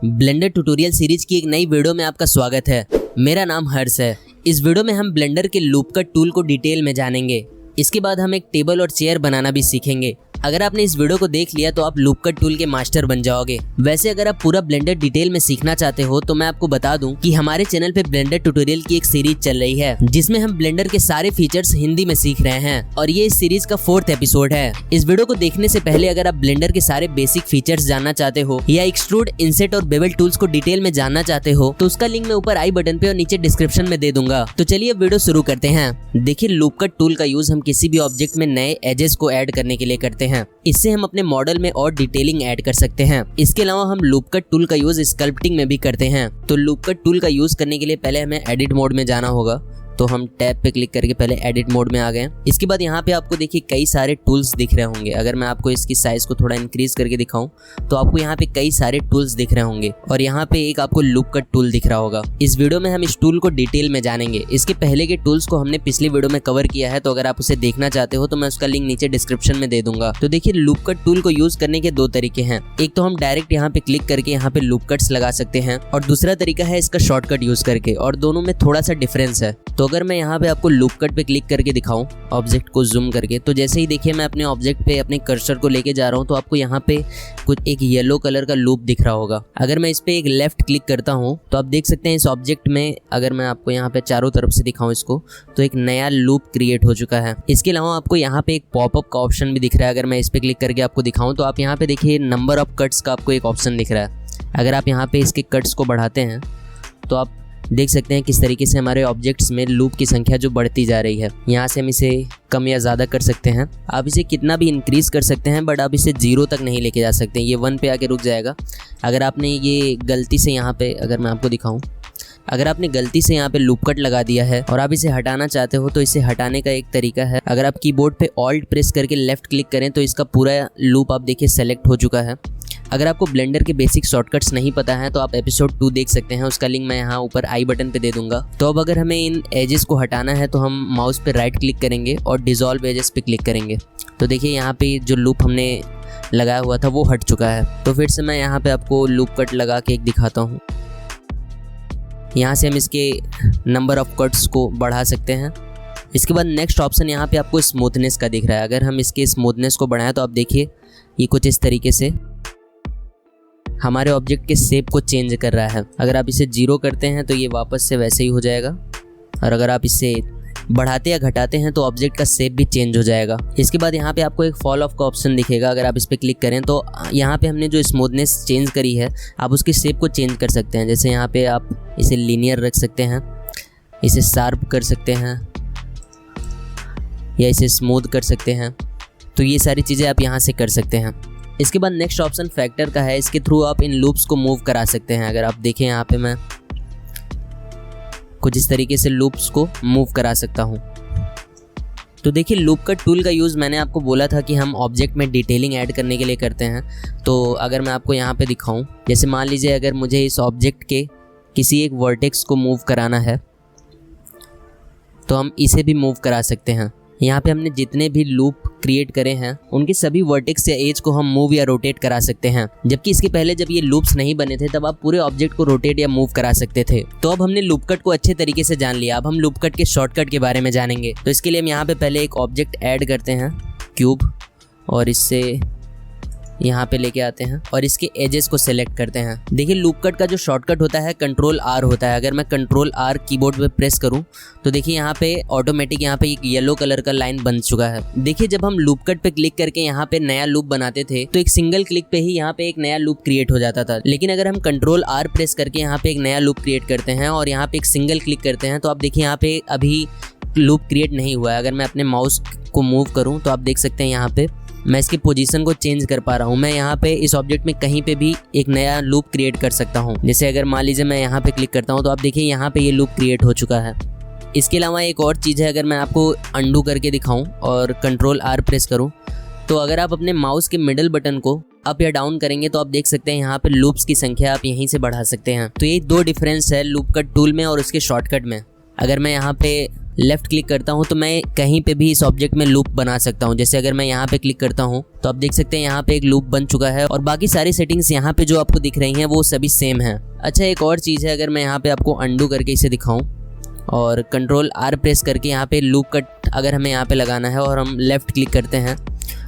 Blender tutorial series की एक नई वीडियो में आपका स्वागत है। मेरा नाम हर्ष है। इस वीडियो में हम ब्लेंडर के लूप कट टूल को डिटेल में जानेंगे। इसके बाद हम एक टेबल और चेयर बनाना भी सीखेंगे। अगर आपने इस वीडियो को देख लिया तो आप लूप कट टूल के मास्टर बन जाओगे। वैसे अगर आप पूरा ब्लेंडर डिटेल में सीखना चाहते हो तो मैं आपको बता दूं कि हमारे चैनल पे ब्लेंडर ट्यूटोरियल की एक सीरीज चल रही है जिसमें हम ब्लेंडर के सारे फीचर्स हिंदी में सीख रहे हैं और ये इस सीरीज का 4th एपिसोड है। इस वीडियो को देखने से पहले अगर आप ब्लेंडर के सारे बेसिक फीचर्स जानना चाहते हो या एक्सट्रूड, इंसेट और बेवल टूल्स को डिटेल में जानना चाहते हो तो उसका लिंक मैं ऊपर आई बटन पे और नीचे डिस्क्रिप्शन में दे दूंगा। तो चलिए वीडियो शुरू करते हैं। देखिए, लूप कट टूल का यूज हम किसी भी ऑब्जेक्ट में नए एजेस को ऐड करने के लिए करते हैं। इससे हम अपने मॉडल में और डिटेलिंग ऐड कर सकते हैं। इसके अलावा हम लूप कट टूल का यूज स्कल्पटिंग में भी करते हैं। तो लूप कट टूल का यूज करने के लिए पहले हमें एडिट मोड में जाना होगा। तो हम टैब पे क्लिक करके पहले एडिट मोड में आ गए। इसके बाद यहाँ पे आपको देखिए कई सारे टूल्स दिख रहे होंगे। अगर मैं आपको इसकी साइज को थोड़ा इंक्रीज करके दिखाऊं तो आपको यहाँ पे कई सारे टूल्स दिख रहे होंगे और यहाँ पे एक आपको लूप कट टूल दिख रहा होगा। इस वीडियो में हम इस टूल को डिटेल में जानेंगे। इसके पहले के टूल्स को हमने पिछली वीडियो में कवर किया है, तो अगर आप उसे देखना चाहते हो तो मैं उसका लिंक नीचे डिस्क्रिप्शन में दे दूंगा। तो देखिए, लूप कट टूल को यूज करने के 2 तरीके हैं। एक तो हम डायरेक्ट यहाँ पे क्लिक करके यहाँ पे लूप कट्स लगा सकते हैं और दूसरा तरीका है इसका शॉर्टकट यूज करके, और दोनों में थोड़ा सा डिफरेंस है। तो अगर मैं यहाँ पे आपको लूप कट पे क्लिक करके दिखाऊं ऑब्जेक्ट को जूम करके, तो जैसे ही देखिए मैं अपने ऑब्जेक्ट पे अपने कर्सर को लेके जा रहा हूं तो आपको यहाँ पे कुछ एक येलो कलर का लूप दिख रहा होगा। अगर मैं इस पे एक लेफ्ट क्लिक करता हूं तो आप देख सकते हैं इस ऑब्जेक्ट में, अगर मैं आपको यहाँ पे चारों तरफ से दिखाऊं इसको, तो एक नया लूप क्रिएट हो चुका है। इसके अलावा आपको यहाँ पे एक पॉपअप का ऑप्शन भी दिख रहा है। अगर मैं इस पे क्लिक करके आपको दिखाऊं तो आप यहाँ पे देखिए नंबर ऑफ कट्स का आपको एक ऑप्शन दिख रहा है। अगर आप यहाँ पे इसके कट्स को बढ़ाते हैं तो आप देख सकते हैं किस तरीके से हमारे ऑब्जेक्ट्स में लूप की संख्या जो बढ़ती जा रही है। यहाँ से हम इसे कम या ज़्यादा कर सकते हैं। आप इसे कितना भी इंक्रीज कर सकते हैं, बट आप इसे 0 तक नहीं लेके जा सकते। ये 1 पे आके रुक जाएगा। अगर आपने ये गलती से यहाँ पे, अगर मैं आपको दिखाऊं, अगर आपने गलती से यहाँ पे लूप कट लगा दिया है और आप इसे हटाना चाहते हो तो इसे हटाने का एक तरीका है। अगर आप कीबोर्ड पे ऑल्ट प्रेस करके लेफ्ट क्लिक करें तो इसका पूरा लूप आप देखिए सेलेक्ट हो चुका है। अगर आपको ब्लेंडर के बेसिक शॉर्टकट्स नहीं पता है तो आप एपिसोड 2 देख सकते हैं, उसका लिंक मैं यहाँ ऊपर आई बटन पे दे दूंगा। तो अब अगर हमें इन एजेस को हटाना है तो हम माउस पे राइट क्लिक करेंगे और डिसॉल्व एजेस पे क्लिक करेंगे। तो देखिए यहाँ पे जो लूप हमने लगाया हुआ था वो हट चुका है। तो फिर से मैं यहाँ पे आपको लूप कट लगा के एक दिखाता हूँ। यहाँ से हम इसके नंबर ऑफ कट्स को बढ़ा सकते हैं। इसके बाद नेक्स्ट ऑप्शन यहाँ पे आपको स्मूथनेस का दिख रहा है। अगर हम इसके स्मूथनेस को बढ़ाएं तो आप देखिए ये कुछ इस तरीके से हमारे ऑब्जेक्ट के शेप को चेंज कर रहा है। अगर आप इसे 0 करते हैं तो ये वापस से वैसे ही हो जाएगा, और अगर आप इसे बढ़ाते या घटाते हैं तो ऑब्जेक्ट का शेप भी चेंज हो जाएगा। इसके बाद यहाँ पे आपको एक फॉल ऑफ का ऑप्शन दिखेगा। अगर आप इस पर क्लिक करें तो यहाँ पे हमने जो स्मूथनेस चेंज करी है आप उसकी शेप को चेंज कर सकते हैं। जैसे यहाँ पे आप इसे लीनियर रख सकते हैं, इसे शार्प कर सकते हैं या इसे स्मूथ कर सकते हैं। तो ये सारी चीज़ें आप यहाँ से कर सकते हैं। इसके बाद नेक्स्ट ऑप्शन फैक्टर का है। इसके थ्रू आप इन लूप्स को मूव करा सकते हैं। अगर आप देखें यहाँ पे मैं कुछ इस तरीके से लूप्स को मूव करा सकता हूँ। तो देखिए, लूप कट टूल का यूज़ मैंने आपको बोला था कि हम ऑब्जेक्ट में डिटेलिंग ऐड करने के लिए करते हैं। तो अगर मैं आपको यहाँ पे दिखाऊं, जैसे मान लीजिए अगर मुझे इस ऑब्जेक्ट के किसी एक वर्टेक्स को मूव कराना है तो हम इसे भी मूव करा सकते हैं। यहाँ पे हमने जितने भी लूप क्रिएट करे हैं उनके सभी वर्टेक्स या एज को हम मूव या रोटेट करा सकते हैं। जबकि इसके पहले जब ये लूप्स नहीं बने थे तब आप पूरे ऑब्जेक्ट को रोटेट या मूव करा सकते थे। तो अब हमने लूप कट को अच्छे तरीके से जान लिया। अब हम लूप कट के शॉर्टकट के बारे में जानेंगे। तो इसके लिए हम यहाँ पे पहले एक ऑब्जेक्ट ऐड करते हैं, क्यूब, और इससे यहाँ पे लेके आते हैं और इसके एजेस को सेलेक्ट करते हैं। देखिए, लूप कट का जो शॉर्टकट होता है कंट्रोल R होता है। अगर मैं कंट्रोल R कीबोर्ड पे प्रेस करूँ तो देखिए यहाँ पे ऑटोमेटिक यहाँ पे एक येलो कलर का लाइन बन चुका है। देखिए, जब हम लूप कट पे क्लिक करके यहाँ पे नया लूप बनाते थे तो एक सिंगल क्लिक पे ही यहाँ पे एक नया लूप क्रिएट हो जाता था। लेकिन अगर हम कंट्रोल R प्रेस करके यहाँ पे एक नया लूप क्रिएट करते हैं और यहाँ पे एक सिंगल क्लिक करते हैं तो आप देखिए यहाँ पे अभी लूप क्रिएट नहीं हुआ है। अगर मैं अपने माउस को मूव करूँ तो आप देख सकते हैं यहाँ पे मैं इसकी पोजीशन को चेंज कर पा रहा हूँ। मैं यहाँ पे इस ऑब्जेक्ट में कहीं पे भी एक नया लूप क्रिएट कर सकता हूँ। जैसे अगर मान लीजिए मैं यहाँ पे क्लिक करता हूँ तो आप देखिए यहाँ पे ये लूप क्रिएट हो चुका है। इसके अलावा एक और चीज़ है, अगर मैं आपको अंडू करके दिखाऊँ और कंट्रोल R प्रेस करूँ तो अगर आप अपने माउस के मिडल बटन को अप या डाउन करेंगे तो आप देख सकते हैं यहाँ पे लूप्स की संख्या आप यहीं से बढ़ा सकते हैं। तो ये 2 डिफरेंस है लूप कट टूल में और उसके शॉर्टकट में। अगर मैं यहाँ पे लेफ्ट क्लिक करता हूँ तो मैं कहीं पे भी इस ऑब्जेक्ट में लूप बना सकता हूँ। जैसे अगर मैं यहाँ पे क्लिक करता हूँ तो आप देख सकते हैं यहाँ पे एक लूप बन चुका है और बाकी सारी सेटिंग्स यहाँ पे जो आपको दिख रही हैं वो सभी सेम हैं। अच्छा, एक और चीज़ है, अगर मैं यहाँ पे आपको अंडू करके इसे दिखाऊँ और कंट्रोल आर प्रेस करके यहाँ पे लूप कट अगर हमें यहाँ पे लगाना है और हम लेफ़्ट क्लिक करते हैं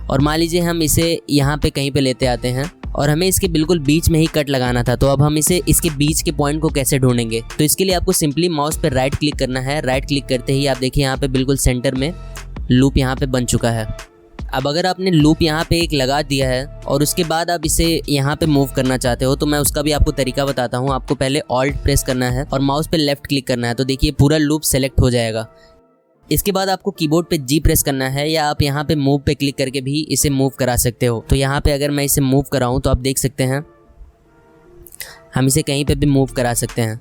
और मान लीजिए हम इसे यहाँ पे कहीं पे लेते आते हैं और हमें इसके बिल्कुल बीच में ही कट लगाना था, तो अब हम इसे इसके बीच के पॉइंट को कैसे ढूंढेंगे? तो इसके लिए आपको सिंपली माउस पर राइट क्लिक करना है। राइट क्लिक करते ही आप देखिए यहाँ पे बिल्कुल सेंटर में लूप यहाँ पे बन चुका है। अब अगर आपने लूप यहाँ पे एक लगा दिया है और उसके बाद आप इसे यहाँ पे मूव करना चाहते हो तो मैं उसका भी आपको तरीका बताता हूँ। आपको पहले ऑल्ट प्रेस करना है और माउस पे लेफ्ट क्लिक करना है, तो देखिए पूरा लूप सेलेक्ट हो जाएगा। इसके बाद आपको कीबोर्ड पे जी प्रेस करना है या आप यहाँ पे मूव पे क्लिक करके भी इसे मूव करा सकते हो। तो यहाँ पे अगर मैं इसे मूव कराऊँ तो आप देख सकते हैं हम इसे कहीं पे भी मूव करा सकते हैं।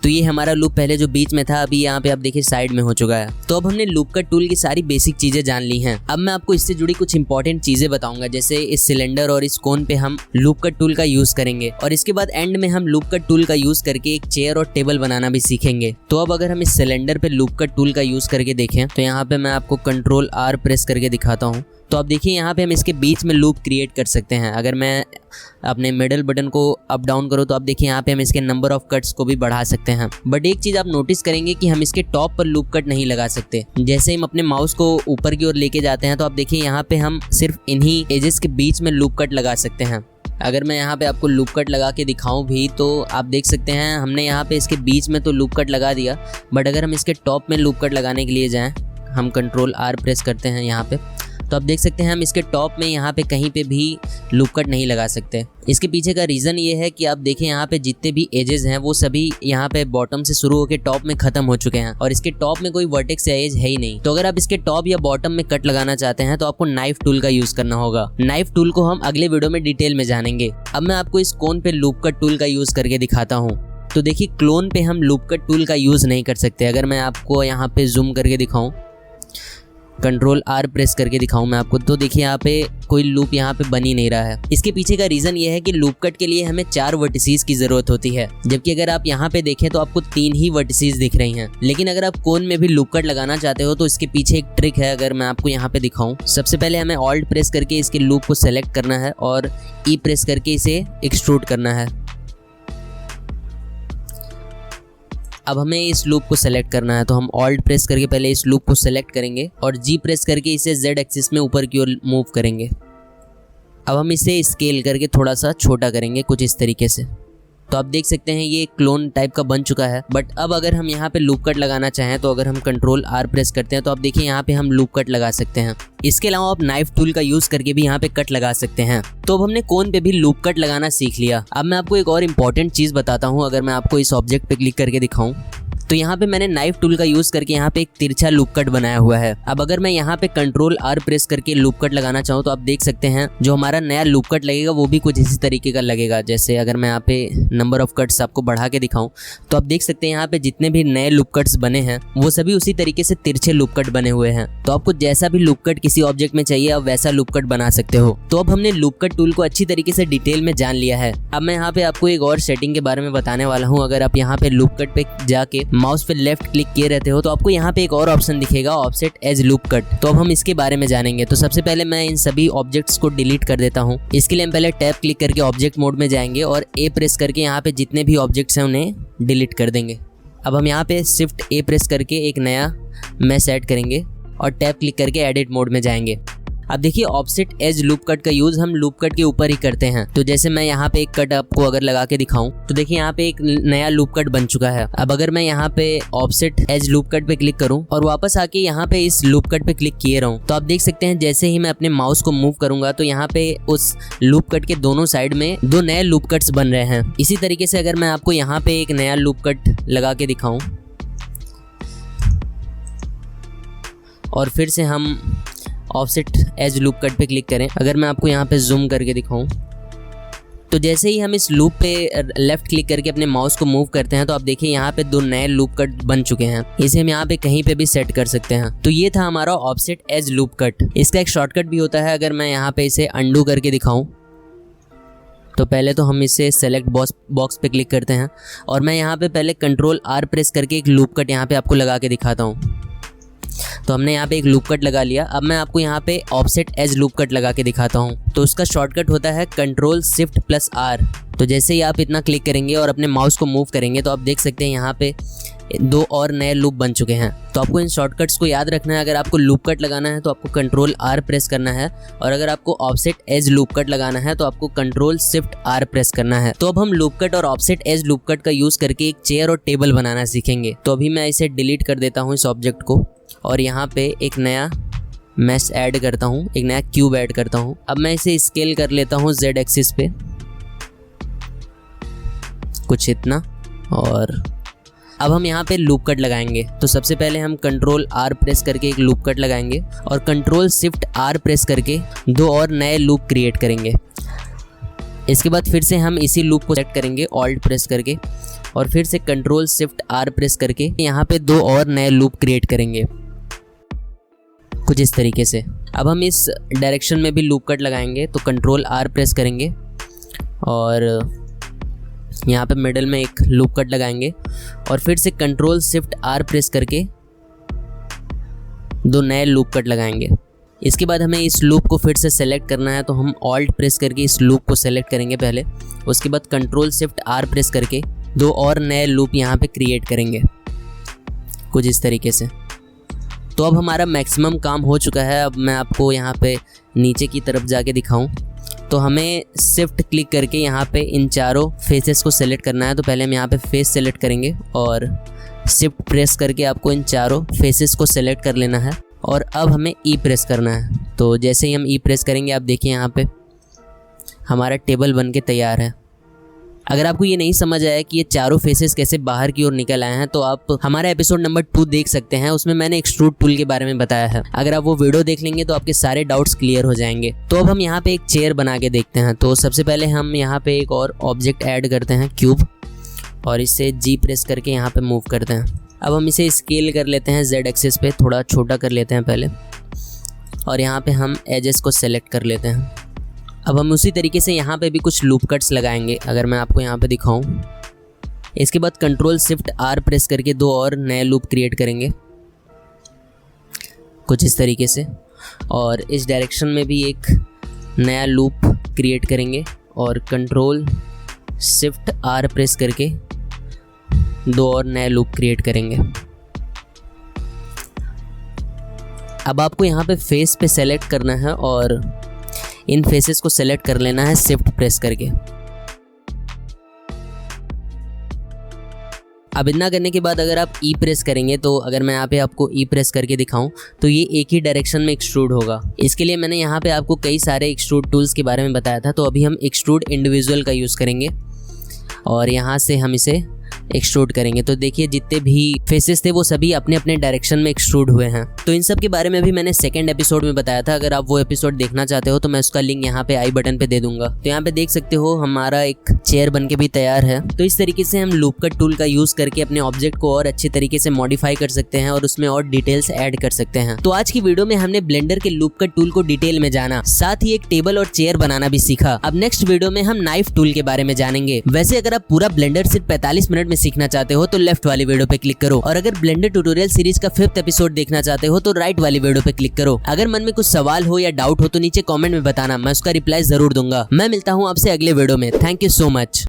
तो ये हमारा लूप पहले जो बीच में था अभी यहाँ पे आप देखिए साइड में हो चुका है। तो अब हमने लूप कट टूल की सारी बेसिक चीजें जान ली हैं। अब मैं आपको इससे जुड़ी कुछ इंपॉर्टेंट चीजें बताऊंगा, जैसे इस सिलेंडर और इस कोन पे हम लूप कट टूल का यूज करेंगे और इसके बाद एंड में हम लूप कट टूल का यूज करके एक चेयर और टेबल बनाना भी सीखेंगे। तो अब अगर हम इस सिलेंडर पे लूप कट टूल का यूज करके देखें तो यहाँ पे मैं आपको कंट्रोल आर प्रेस करके दिखाता हूँ। तो आप देखिए यहाँ पे हम इसके बीच में लूप क्रिएट कर सकते हैं। अगर मैं अपने मिडल बटन को अप डाउन करूँ तो आप देखिए यहाँ पे हम इसके नंबर ऑफ कट्स को भी बढ़ा सकते हैं। बट एक चीज़ आप नोटिस करेंगे कि हम इसके टॉप पर लूप कट नहीं लगा सकते। जैसे हम अपने माउस को ऊपर की ओर लेके जाते हैं तो आप देखिए यहाँ पे हम सिर्फ इन्हीं एजेस के बीच में लूप कट लगा सकते हैं। अगर मैं यहाँ पे आपको लूप कट लगा के दिखाऊं भी तो आप देख सकते हैं हमने यहाँ पे इसके बीच में तो लूप कट लगा दिया, बट अगर हम इसके टॉप में लूप कट लगाने के लिए जाएं, हम कंट्रोल आर प्रेस करते हैं यहाँ पे, तो आप देख सकते हैं हम इसके टॉप में यहाँ पे कहीं पे भी लूप कट नहीं लगा सकते। इसके पीछे का रीज़न ये है कि आप देखें यहाँ पे जितने भी एजेस हैं वो सभी यहाँ पे बॉटम से शुरू होकर टॉप में ख़त्म हो चुके हैं और इसके टॉप में कोई वर्टेक्स या एज है ही नहीं। तो अगर आप इसके टॉप या बॉटम में कट लगाना चाहते हैं तो आपको नाइफ टूल का यूज़ करना होगा। नाइफ टूल को हम अगले वीडियो में डिटेल में जानेंगे। अब मैं आपको इस कोन पे लूप कट टूल का यूज़ करके दिखाता हूँ। तो देखिए क्लोन पे हम लूप कट टूल का यूज़ नहीं कर सकते। अगर मैं आपको यहाँ पे जूम करके दिखाऊँ, कंट्रोल आर प्रेस करके दिखाऊं मैं आपको, तो देखिए यहाँ पे कोई लूप यहाँ पे बन ही नहीं रहा है। इसके पीछे का रीज़न ये है कि लूप कट के लिए हमें 4 वर्टिसेस की ज़रूरत होती है, जबकि अगर आप यहाँ पे देखें तो आपको 3 ही वर्टिसेस दिख रही हैं। लेकिन अगर आप कोन में भी लूप कट लगाना चाहते हो तो इसके पीछे एक ट्रिक है। अगर मैं आपको यहाँ पे दिखाऊँ, सबसे पहले हमें ऑल्ट प्रेस करके इसके लूप को सेलेक्ट करना है और ई प्रेस करके इसे एक्सट्रूड करना है। अब हमें इस लूप को सेलेक्ट करना है, तो हम ऑल्ट प्रेस करके पहले इस लूप को सेलेक्ट करेंगे और जी प्रेस करके इसे जेड एक्सिस में ऊपर की ओर मूव करेंगे। अब हम इसे स्केल करके थोड़ा सा छोटा करेंगे कुछ इस तरीके से। तो आप देख सकते हैं ये क्लोन टाइप का बन चुका है। बट अब अगर हम यहाँ पे लूप कट लगाना चाहें तो अगर हम कंट्रोल आर प्रेस करते हैं तो आप देखिए यहाँ पे हम लूप कट लगा सकते हैं। इसके अलावा आप नाइफ टूल का यूज करके भी यहाँ पे कट लगा सकते हैं। तो अब हमने कोन पे भी लूप कट लगाना सीख लिया। अब मैं आपको एक और इम्पॉर्टेंट चीज़ बताता हूँ। अगर मैं आपको इस ऑब्जेक्ट पे क्लिक करके दिखाऊँ तो यहाँ पे मैंने नाइफ टूल का यूज करके यहाँ पे एक तिरछा लूप कट बनाया हुआ है। अब अगर मैं यहाँ पे कंट्रोल आर प्रेस करके लूप कट लगाना चाहूँ तो आप देख सकते हैं जो हमारा नया लूप कट लगेगा वो भी कुछ इसी तरीके का लगेगा। जैसे अगर मैं यहाँ पे नंबर ऑफ कट्स आपको बढ़ा के दिखाऊं तो आप देख सकते हैं यहाँ पे जितने भी नए लूप कट्स बने हैं वो सभी उसी तरीके से तिरछे लूप कट बने हुए हैं। तो आपको जैसा भी लूप कट किसी ऑब्जेक्ट में चाहिए आप वैसा लूप कट बना सकते हो। तो अब हमने लूप कट टूल को अच्छी तरीके से डिटेल में जान लिया है। अब मैं यहाँ पे आपको एक और सेटिंग के बारे में बताने वाला हूँ। अगर आप यहाँ पे लूप कट पे जाके माउस पे लेफ्ट क्लिक किए रहते हो तो आपको यहाँ पे एक और ऑप्शन दिखेगा, ऑफसेट एज लूप कट। तो अब हम इसके बारे में जानेंगे। तो सबसे पहले मैं इन सभी ऑब्जेक्ट्स को डिलीट कर देता हूँ। इसके लिए हम पहले टैब क्लिक करके ऑब्जेक्ट मोड में जाएंगे और ए प्रेस करके यहाँ पे जितने भी ऑब्जेक्ट्स हैं उन्हें डिलीट कर देंगे। अब हम यहाँ पे शिफ्ट ए प्रेस करके एक नया मैश ऐड करेंगे और टैब क्लिक करके एडिट मोड में जाएंगे। अब देखिए ऑफसेट एज लूप कट का यूज हम लूप कट के ऊपर ही करते हैं। तो जैसे मैं यहाँ पे एक कट आपको अगर लगा के दिखाऊं तो देखिए यहाँ पे एक नया लूप कट बन चुका है। अब अगर मैं यहाँ पे ऑफसेट एज लूप कट पे क्लिक करूं और वापस आके यहाँ पे इस लूप कट पे क्लिक किए रहूं तो आप देख सकते हैं जैसे ही मैं अपने माउस को मूव करूंगा तो यहाँ पे उस लूप कट के दोनों साइड में 2 नए लूप कट्स बन रहे हैं। इसी तरीके से अगर मैं आपको यहाँ पे एक नया लूप कट लगा के दिखाऊं और फिर से हम ऑफसेट एज लूप कट पे क्लिक करें, अगर मैं आपको यहाँ पे जूम करके दिखाऊं तो जैसे ही हम इस लूप पे लेफ्ट क्लिक करके अपने माउस को मूव करते हैं तो आप देखिए यहाँ पे 2 नए लूप कट बन चुके हैं। इसे हम यहाँ पे कहीं पे भी सेट कर सकते हैं। तो ये था हमारा ऑफसेट एज लूप कट। इसका एक शॉर्टकट भी होता है। अगर मैं यहाँ पे इसे अंडू करके दिखाऊं, तो पहले तो हम इसे सेलेक्ट बॉक्स पे क्लिक करते हैं और मैं यहाँ पे पहले कंट्रोल आर प्रेस करके एक लूप कट यहाँ पे आपको लगा के दिखाता हूँ। तो हमने यहाँ पे एक लूप कट लगा लिया। अब मैं आपको यहाँ पे ऑफसेट एज लूप कट लगा के दिखाता हूँ। तो उसका शॉर्टकट होता है कंट्रोल शिफ्ट प्लस आर। तो जैसे ही आप इतना क्लिक करेंगे और अपने माउस को मूव करेंगे तो आप देख सकते हैं यहाँ पे 2 और नए लूप बन चुके हैं। तो आपको इन शॉर्टकट्स को याद रखना है। अगर आपको लूप कट लगाना है तो आपको कंट्रोल आर प्रेस करना है, और अगर आपको ऑफसेट एज लूप कट लगाना है तो आपको कंट्रोल शिफ्ट आर प्रेस करना है। तो अब हम लूप कट और ऑफसेट एज लूप कट का यूज़ करके एक चेयर और टेबल बनाना सीखेंगे। तो अभी मैं इसे डिलीट कर देता हूँ इस ऑब्जेक्ट को, और यहाँ पे एक नया मैश ऐड करता हूँ, एक नया क्यूब ऐड करता हूँ। अब मैं इसे स्केल कर लेता हूँ Z एक्सिस पे कुछ इतना, और अब हम यहाँ पे लूप कट लगाएंगे। तो सबसे पहले हम कंट्रोल आर प्रेस करके एक लूप कट लगाएंगे और कंट्रोल शिफ्ट आर प्रेस करके 2 और नए लूप क्रिएट करेंगे। इसके बाद फिर से हम इसी लूप को सेलेक्ट करेंगे ऑल्ट प्रेस करके, और फिर से कंट्रोल शिफ्ट आर प्रेस करके यहाँ पे 2 और नए लूप क्रिएट करेंगे कुछ इस तरीके से। अब हम इस डायरेक्शन में भी लूप कट लगाएंगे। तो कंट्रोल आर प्रेस करेंगे और यहाँ पे मिडल में एक लूप कट लगाएंगे, और फिर से कंट्रोल शिफ्ट आर प्रेस करके 2 नए लूप कट लगाएंगे। इसके बाद हमें इस लूप को फिर से सेलेक्ट करना है। तो हम ऑल्ट प्रेस करके इस लूप को सेलेक्ट करेंगे पहले, उसके बाद कंट्रोल शिफ्ट आर प्रेस करके 2 और नए लूप यहाँ पे क्रिएट करेंगे कुछ इस तरीके से। तो अब हमारा मैक्सिमम काम हो चुका है। अब मैं आपको यहाँ पे नीचे की तरफ जाके दिखाऊं तो हमें शिफ्ट क्लिक करके यहाँ पे इन चारों फेसेस को सेलेक्ट करना है। तो पहले हम यहाँ पे फेस सेलेक्ट करेंगे और शिफ्ट प्रेस करके आपको इन चारों फेसेस को सेलेक्ट कर लेना है, और अब हमें ई प्रेस करना है। तो जैसे ही हम ई प्रेस करेंगे आप देखिए यहाँ पे हमारा टेबल बन के तैयार है। अगर आपको ये नहीं समझ आया कि ये चारों फेसेस कैसे बाहर की ओर निकल आए हैं तो आप हमारा एपिसोड नंबर 2 देख सकते हैं, उसमें मैंने एक्सट्रूड टूल के बारे में बताया है। अगर आप वो वीडियो देख लेंगे तो आपके सारे डाउट्स क्लियर हो जाएंगे। तो अब हम यहाँ पे एक चेयर बना के देखते हैं। तो सबसे पहले हम यहाँ पे एक और ऑब्जेक्ट ऐड करते हैं क्यूब, और इसे जी प्रेस करके यहाँ पे मूव करते हैं। अब हम इसे स्केल कर लेते हैं Z एक्सिस पे, थोड़ा छोटा कर लेते हैं पहले, और यहाँ पे हम एजेस को सेलेक्ट कर लेते हैं। अब हम उसी तरीके से यहाँ पे भी कुछ लूप कट्स लगाएंगे। अगर मैं आपको यहाँ पे दिखाऊं, इसके बाद कंट्रोल शिफ्ट आर प्रेस करके 2 और नए लूप क्रिएट करेंगे कुछ इस तरीके से, और इस डायरेक्शन में भी एक नया लूप क्रिएट करेंगे और कंट्रोल शिफ्ट आर प्रेस करके 2 और नए लूप क्रिएट करेंगे। अब आपको यहाँ पे फेस पे सेलेक्ट करना है और इन फेसेस को सेलेक्ट कर लेना है शिफ्ट प्रेस करके। अब इतना करने के बाद अगर आप ई प्रेस करेंगे, तो अगर मैं यहाँ पे आपको ई प्रेस करके दिखाऊं तो ये एक ही डायरेक्शन में एक्सट्रूड होगा। इसके लिए मैंने यहाँ पे आपको कई सारे एक्सट्रूड टूल्स के बारे में बताया था। तो अभी हम एक्सट्रूड इंडिविजुअल का यूज़ करेंगे और यहाँ से हम इसे एक्सट्रूड करेंगे। तो देखिए जितने भी फेसेस थे वो सभी अपने अपने डायरेक्शन में एक्सट्रूड हुए हैं। तो इन सब के बारे में भी मैंने सेकंड एपिसोड में बताया था। अगर आप वो एपिसोड देखना चाहते हो तो मैं उसका लिंक यहाँ पे आई बटन पे दे दूंगा। तो यहाँ पे देख सकते हो हमारा एक चेयर बन के भी तैयार है। तो इस तरीके से हम लूप कट टूल का यूज करके अपने ऑब्जेक्ट को और अच्छे तरीके से मॉडिफाई कर सकते हैं और उसमें और डिटेल्स ऐड कर सकते हैं। तो आज की वीडियो में हमने ब्लेंडर के लूप कट टूल को डिटेल में जाना, साथ ही एक टेबल और चेयर बनाना भी सीखा। अब नेक्स्ट वीडियो में हम नाइफ टूल के बारे में जानेंगे। वैसे अगर आप पूरा ब्लेंडर सिर्फ 45 मिनट में सीखना चाहते हो तो लेफ्ट वाली वीडियो पे क्लिक करो, और अगर ब्लेंडर ट्यूटोरियल सीरीज का 5th एपिसोड देखना चाहते हो तो राइट वाली वीडियो पे क्लिक करो। अगर मन में कुछ सवाल हो या डाउट हो तो नीचे कमेंट में बताना, मैं उसका रिप्लाई जरूर दूंगा। मैं मिलता हूँ आपसे अगले वीडियो में। Thank you so much.